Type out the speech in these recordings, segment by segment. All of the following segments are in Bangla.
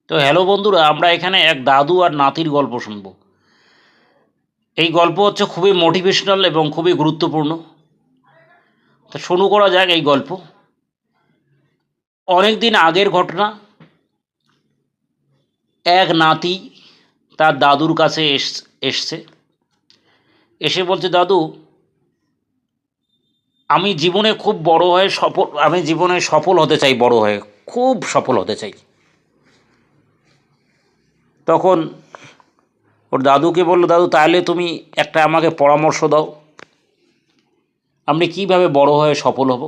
তো হ্যালো বন্ধুরা, আমরা এখানে এক দাদু আর নাতির গল্প শুনবো। এই গল্প হচ্ছে খুবই মোটিভেশনাল এবং খুবই গুরুত্বপূর্ণ। তো শুরু করা যাক এই গল্প। অনেক দিন আগের ঘটনা। এক নাতি তার দাদুর কাছে এসছে, এসে বলছে, দাদু, আমি জীবনে সফল হতে চাই, বড় হয়ে খুব সফল হতে চাই। তখন ওর দাদুকে বলল, দাদু তাহলে তুমি একটা আমাকে পরামর্শ দাও, আমি কিভাবে বড় হয়ে সফল হব।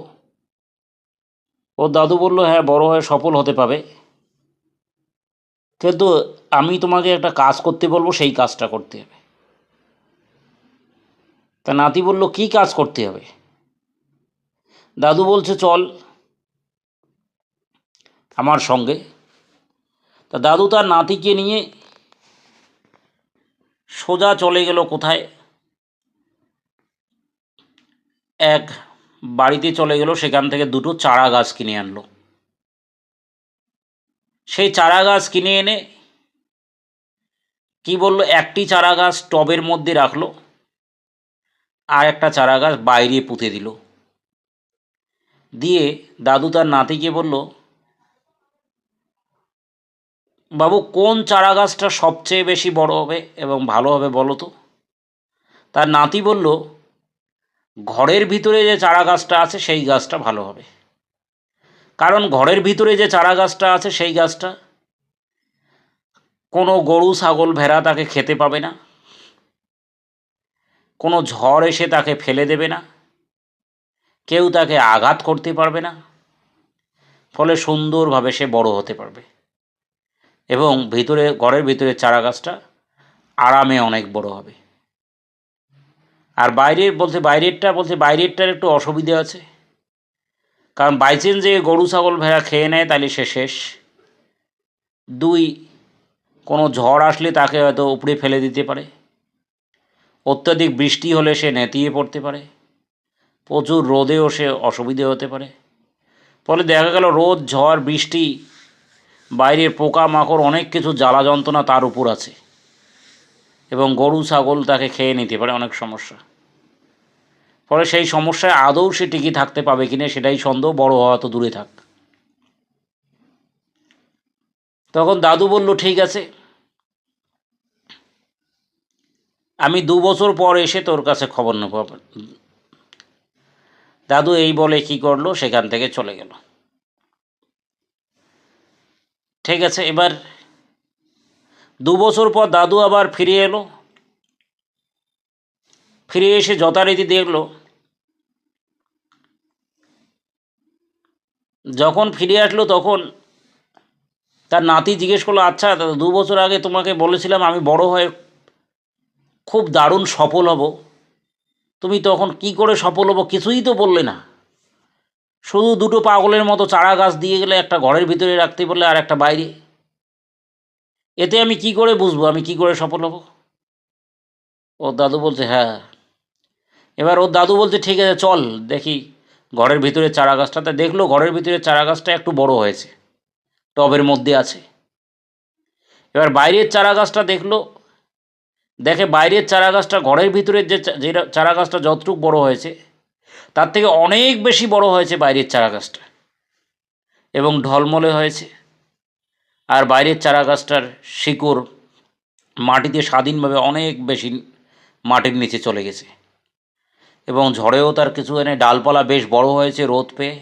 ওর দাদু বলল, হ্যাঁ, বড় হয়ে সফল হতে পাবে, কিন্তু আমি তোমাকে একটা কাজ করতে বলবো, সেই কাজটা করতে হবে। তা নাতি বলল, কি কাজ করতে হবে? দাদু বলছে, চল আমার সঙ্গে। তা দাদু তার নাতিকে নিয়ে সোজা চলে গেল কোথায়, এক বাড়িতে চলে গেল, সেখান থেকে দুটো চারা গাছ কিনে আনলো। সেই চারা গাছ কিনে এনে কি বলল, একটি চারা গাছ টবের মধ্যে রাখলো, আর একটা চারা গাছ বাইরে পুঁতে দিল। দিয়ে দাদু তার নাতিকে বলল, বাবু, কোন চারা গাছটা সবচেয়ে বেশি বড় হবে এবং ভালো হবে বলো তো? তার নাতি বলল, ঘরের ভিতরে যে চারা গাছটা আছে সেই গাছটা ভালো হবে, কারণ ঘরের ভিতরে যে চারা গাছটা আছে সেই গাছটা কোনো গরু ছাগল ভেড়া তাকে খেতে পাবে না, কোনো ঝড় এসে তাকে ফেলে দেবে না, কেউ তাকে আঘাত করতে পারবে না, ফলে সুন্দরভাবে সে বড় হতে পারবে এবং ঘরের ভিতরে চারা গাছটা আরামে অনেক বড় হবে। আর বাইরেরটার একটু অসুবিধে আছে, কারণ বাইচেন যে গরু ছাগল ভেড়া খেয়ে নেয় তাহলে সে শেষ। দুই, কোনো ঝড় আসলে তাকে হয়তো উপড়ে ফেলে দিতে পারে, অত্যাধিক বৃষ্টি হলে সে নেতিয়ে পড়তে পারে, প্রচুর রোদেও সে অসুবিধে হতে পারে, ফলে দেখা গেল রোদ ঝড় বৃষ্টি, বাইরের পোকামাকড় অনেক কিছু জ্বালা যন্ত্রণা তার উপর আছে এবং গরু ছাগল তাকে খেয়ে নিতে পারে, অনেক সমস্যা। ফলে সেই সমস্যায় আদৌ সে টিকে থাকতে পাবে কিনা সেটাই সন্দেহ, বড় হওয়া তো দূরে থাক। তখন দাদু বলল, ঠিক আছে, আমি 2 বছর পর এসে তোর কাছে খবর নেব। দাদু এই বলে কি করলো, সেখান থেকে চলে গেল। ঠিক আছে, এবার 2 বছর পর দাদু আবার ফিরে এলো। ফিরে এসে যথারীতি দেখলো, যখন ফিরে আসলো তখন তার নাতি জিজ্ঞেস করলো, আচ্ছা 2 বছর আগে তোমাকে বলেছিলাম আমি বড় হয়ে খুব দারুণ সফল হব, তুমি তখন কি করে সফল হবো কিছুই তো বললে না, শুধু দুটো পাগলের মতো চারা গাছ দিয়ে গেলে, একটা ঘরের ভিতরে রাখতে বললে আর একটা বাইরে। এতে আমি কি করে বুঝবো আমি কি করে সফল হব? ওর দাদু বলছে, হ্যাঁ। এবার ওর দাদু বলছে, ঠিক আছে, চল দেখি ঘরের ভিতরে চারা গাছটাতে। দেখলো ঘরের ভিতরে চারা গাছটা একটু বড় হয়েছে, টবের মধ্যে আছে। এবার বাইরের চারা গাছটা দেখলো, দেখে বাইরের চারা গাছটা ঘরের ভিতরের যে চারা গাছটা যতটুকু বড় হয়েছে তার থেকে অনেক বেশি বড় হয়েছে বাইরের চারা গাছটা, এবং ঢলমলে হয়েছে। আর বাইরের চারা গাছটার শিকড় মাটিতে স্বাধীনভাবে অনেক বেশি মাটির নিচে চলে গেছে, এবং ঝড়েও তার কিছু এনে ডালপালা বেশ বড় হয়েছে রোদ পেয়ে।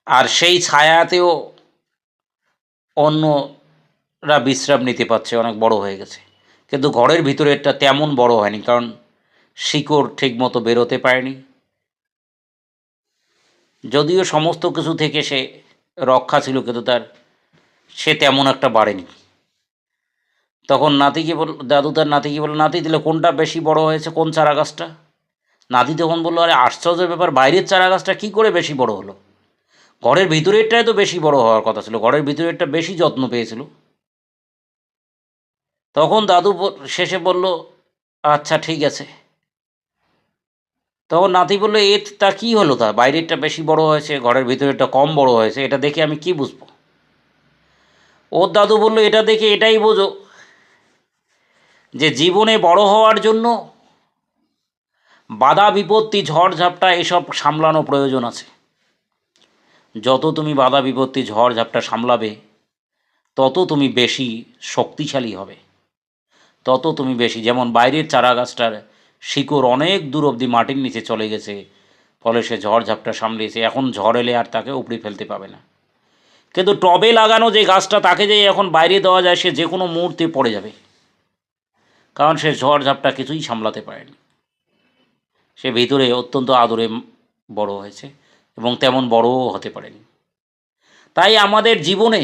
আর সেই ছায়াতেও অন্যরা বিশ্রাম নিতে পারছে, অনেক বড় হয়ে গেছে। কিন্তু ঘরের ভিতরেরটা তেমন বড় হয়নি, কারণ শিকড় ঠিকমতো বেরোতে পারেনি, যদিও সমস্ত কিছু থেকে সে রক্ষা ছিল, কিন্তু সে তেমন একটা বাড়েনি। তখন দাদু তার নাতিকে বলল, নাতি দিলে কোনটা বেশি বড় হয়েছে, কোন চারা গাছটা? নাতি তখন বললো, আরে আশ্চর্যের ব্যাপার, বাইরের চারা গাছটা কী করে বেশি বড় হলো? ঘরের ভিতরেরটাই তো বেশি বড় হওয়ার কথা ছিল, ঘরের ভিতরেরটা বেশি যত্ন পেয়েছিল। তখন দাদু শেষে বলল, আচ্ছা ঠিক আছে। তখন নাতি বললো, তা কী হলো, বাইরেরটা বেশি বড় হয়েছে ঘরের ভিতরেরটা কম বড় হয়েছে, এটা দেখে আমি কি বুঝবো? ওর দাদু বলল, এটা দেখে এটাই বোঝো যে জীবনে বড় হওয়ার জন্য বাধা বিপত্তি, ঝড় ঝাপটা এসব সামলানো প্রয়োজন আছে। যত তুমি বাধা বিপত্তি, ঝড় ঝাপটা সামলাবে, তত তুমি বেশি শক্তিশালী হবে, তত তুমি বেশি, যেমন বাইরের চারা গাছটার শিকড় অনেক দূর অবধি মাটির নিচে চলে গেছে, ফলে সে ঝড় ঝাপটা সামলিয়েছে, এখন ঝড় এলে আর তাকে উপড়ে ফেলতে পাবে না। কিন্তু টবে লাগানো যে গাছটা, তাকে যে এখন বাইরে দেওয়া যায়, সে যে কোনো মুহূর্তে পড়ে যাবে, কারণ সে ঝড় ঝাপটা কিছুই সামলাতে পারেনি। সে ভিতরে অত্যন্ত আদরে বড় হয়েছে এবং তেমন বড়ও হতে পারেনি। তাই আমাদের জীবনে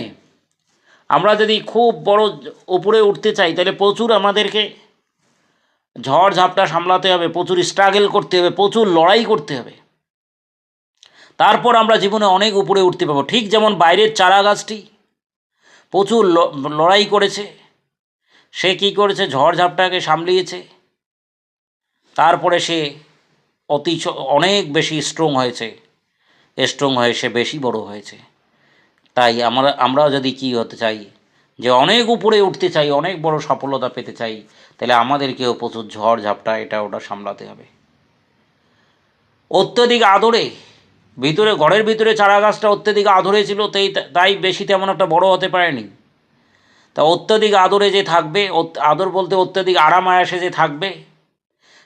আমরা যদি খুব বড় উপরে উঠতে চাই, তাহলে প্রচুর আমাদেরকে ঝড় ঝাপটা সামলাতে হবে, প্রচুর স্ট্রাগল করতে হবে, প্রচুর লড়াই করতে হবে, তারপর আমরা জীবনে অনেক উপরে উঠতে পারবো। ঠিক যেমন বাইরের চারা গাছটি প্রচুর লড়াই করেছে, সে কী করেছে, ঝড় ঝাপটাকে সামলিয়েছে, তারপরে সে অনেক বেশি স্ট্রং হয়েছে, স্ট্রং হয়ে সে বেশি বড় হয়েছে। তাই আমরাও যদি কী হতে চাই, যে অনেক উপরে উঠতে চাই, অনেক বড় সফলতা পেতে চাই, তাহলে আমাদেরকেও প্রচুর ঝড় ঝাপটা এটা ওটা সামলাতে হবে। অত্যধিক আদরে ভিতরে, ঘরের ভিতরে চারা গাছটা অত্যধিক আদরে ছিল, তাই বেশি তেমন একটা বড় হতে পারেনি। তা অত্যধিক আদরে যে থাকবে, আদর বলতে অত্যধিক আরাম আয়াসে যে থাকবে,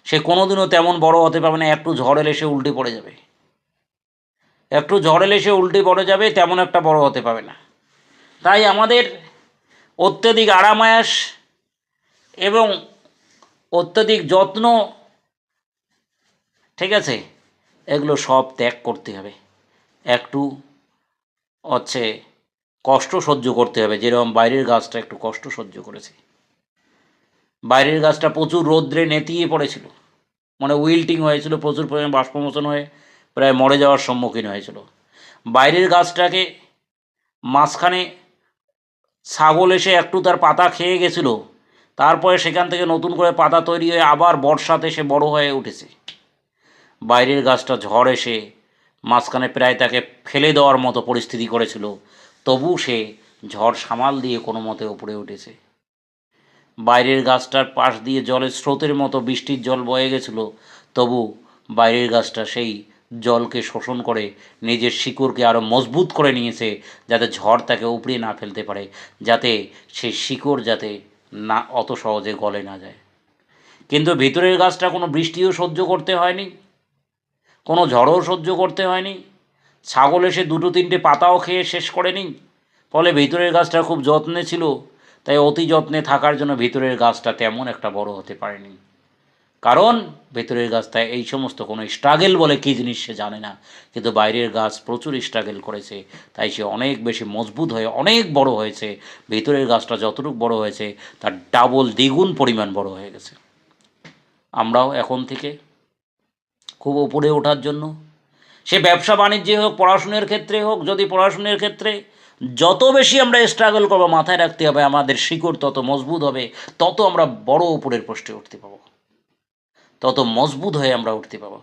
সে কোনোদিনও তেমন বড় হতে পারবে না। একটু ঝড় এলে সে উল্টে পড়ে যাবে, একটু ঝড় এলে সে উল্টে পড়ে যাবে, তেমন একটা বড় হতে পারবে না। তাই আমাদের অত্যধিক আরাম আয়াস এবং অত্যধিক যত্ন, ঠিক আছে, এগুলো সব ত্যাগ করতে হবে। একটু হচ্ছে কষ্ট সহ্য করতে হবে, যেরকম বাইরের গাছটা একটু কষ্ট সহ্য করেছে। বাইরের গাছটা প্রচুর রৌদ্রে নেতিয়ে পড়েছিল, মানে উইল্টিং হয়েছিল, প্রচুর পরিমাণে বাষ্পমোচন হয়ে প্রায় মরে যাওয়ার সম্মুখীন হয়েছিল। বাইরের গাছটাকে মাঝখানে ছাগল এসে একটু তার পাতা খেয়ে গেছিলো, তারপরে সেখান থেকে নতুন করে পাতা তৈরি হয়ে আবার বর্ষাতে সে বড় হয়ে উঠেছে। বাইরের গাছটা ঝড় এসে মাঝখানে প্রায় তাকে ফেলে দেওয়ার মতো পরিস্থিতি করেছিল, তবু সে ঝড় সামাল দিয়ে কোনো মতে উপরে উঠেছে। বাইরের গাছটার পাশ দিয়ে জলের স্রোতের মতো বৃষ্টির জল বয়ে গেছিল, তবু বাইরের গাছটা সেই জলকে শোষণ করে নিজের শিকড়কে আরও মজবুত করে নিয়েছে, যাতে ঝড় তাকে উপড়িয়ে না ফেলতে পারে, যাতে সেই শিকড় যাতে না অত সহজে গলে না যায়। কিন্তু ভিতরের গাছটা কোনো বৃষ্টিও সহ্য করতে হয়নি, কোনো ঝড়ও সহ্য করতে হয়নি, ছাগল এসে দুটো তিনটে পাতাও খেয়ে শেষ করেনি, ফলে ভিতরের গাছটা খুব যত্নে ছিল, তাই অতি যত্নে থাকার জন্য ভিতরের গাছটা তেমন একটা বড় হতে পারেনি। কারণ ভেতরের গাছটা এই সমস্ত কোনো স্ট্রাগেল বলে কী জিনিস সে জানে না, কিন্তু বাইরের গাছ প্রচুর স্ট্রাগেল করেছে, তাই সে অনেক বেশি মজবুত হয়ে অনেক বড় হয়েছে। ভেতরের গাছটা যতটুকু বড় হয়েছে তার ডাবল দ্বিগুণ পরিমাণ বড় হয়ে গেছে। আমরাও এখন থেকে খুব উপরে ওঠার জন্য, সে ব্যবসা বাণিজ্যে হোক, পড়াশুনোর ক্ষেত্রে হোক, যদি পড়াশুনোর ক্ষেত্রে যত বেশি আমরা স্ট্রাগল করবো, মাথায় রাখতে হবে আমাদের শিকড় তত মজবুত হবে, তত আমরা বড় উপরের পোস্টে উঠতে পাবো, তত মজবুত হয়ে আমরা উঠতে পাবো।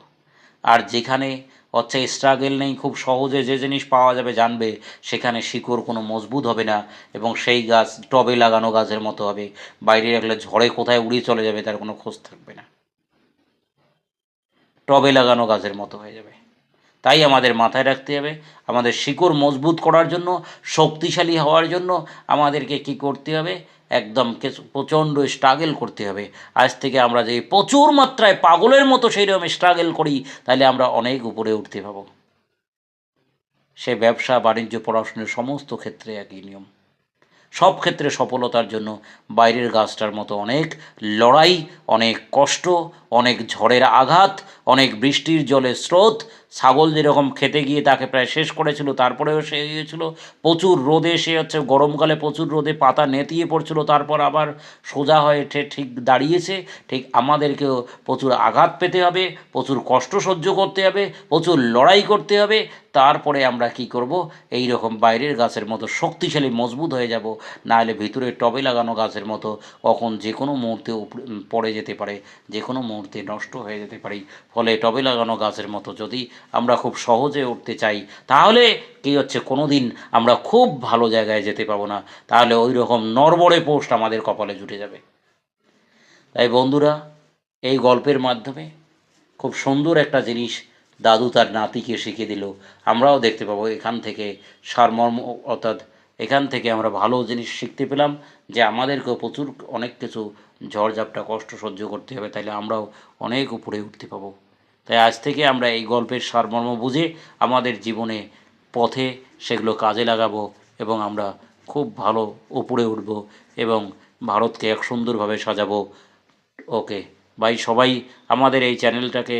আর যেখানে হচ্ছে স্ট্রাগল নেই, খুব সহজে যে জিনিস পাওয়া যাবে জানবে, সেখানে শিকড় কোনো মজবুত হবে না, এবং সেই গাছ টবে লাগানো গাছের মতো হবে, বাইরে রাখলে ঝড়ে কোথায় উড়িয়ে চলে যাবে তার কোনো খোঁজ থাকবে না, টবে লাগানো গাছের মতো হয়ে যাবে। তাই আমাদের মাথায় রাখতে হবে, আমাদের শিকড় মজবুত করার জন্য, শক্তিশালী হওয়ার জন্য আমাদেরকে কি করতে হবে, একদম প্রচণ্ড স্ট্রাগল করতে হবে। আজ থেকে আমরা যে প্রচুর মাত্রায় পাগলের মতো সেই রকম স্ট্রাগল করি, তাহলে আমরা অনেক উপরে উঠতে পাবো। সে ব্যবসা বাণিজ্য পড়াশোনার সমস্ত ক্ষেত্রে একই নিয়ম। সব ক্ষেত্রে সফলতার জন্য বাইরের গাছটার মতো অনেক লড়াই, অনেক কষ্ট, অনেক ঝড়ের আঘাত, অনেক বৃষ্টির জলের স্রোত, ছাগল যেরকম খেতে গিয়ে তাকে প্রায় শেষ করেছিল, তারপরেও সে গিয়েছিল, প্রচুর রোদে সে হচ্ছে গরমকালে প্রচুর রোদে পাতা নেতিয়ে পড়ছিল, তারপর আবার সোজা হয়ে ঠিক দাঁড়িয়েছে। ঠিক আমাদেরকেও প্রচুর আঘাত পেতে হবে, প্রচুর কষ্ট সহ্য করতে হবে, প্রচুর লড়াই করতে হবে, তারপরে আমরা কি করব, এই রকম বাইরের গাছের মতো শক্তিশালী মজবুত হয়ে যাব। নাহলে ভিতরে টবে লাগানো গাছের মতো কখন যে কোনো মুহূর্তে পড়ে যেতে পারে, যে কোনো মুহূর্তে নষ্ট হয়ে যেতে পারি, ফলে টবে লাগানো গাছের মতো যদি আমরা খুব সহজে উঠতে চাই, তাহলে কী হচ্ছে, কোনো দিন আমরা খুব ভালো জায়গায় যেতে পাবো না, তাহলে ওই রকম নড়বড়ে পোস্ট আমাদের কপালে জুটে যাবে। তাই বন্ধুরা, এই গল্পের মাধ্যমে খুব সুন্দর একটা জিনিস দাদু তার নাতিকে শিখিয়ে দিল। আমরাও দেখতে পাবো এখান থেকে সারমর্ম, অর্থাৎ এখান থেকে আমরা ভালো জিনিস শিখতে পেলাম যে আমাদেরকেও প্রচুর অনেক কিছু ঝড়ঝাপটা কষ্ট সহ্য করতে হবে, তাইলে আমরাও অনেক উপরে উঠতে পাবো। তাই আজ থেকে আমরা এই গল্পের সারমর্ম বুঝে আমাদের জীবনে পথে সেগুলো কাজে লাগাবো এবং আমরা খুব ভালো উপরে উঠব এবং ভারতকে এক সুন্দরভাবে সাজাবো। ওকে ভাই, সবাই আমাদের এই চ্যানেলটাকে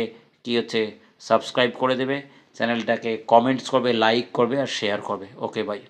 সাবস্ক্রাইব করে দেবে, চ্যানেলটাকে কমেন্টস করবে, লাইক করবে আর শেয়ার করবে। ওকে ভাই।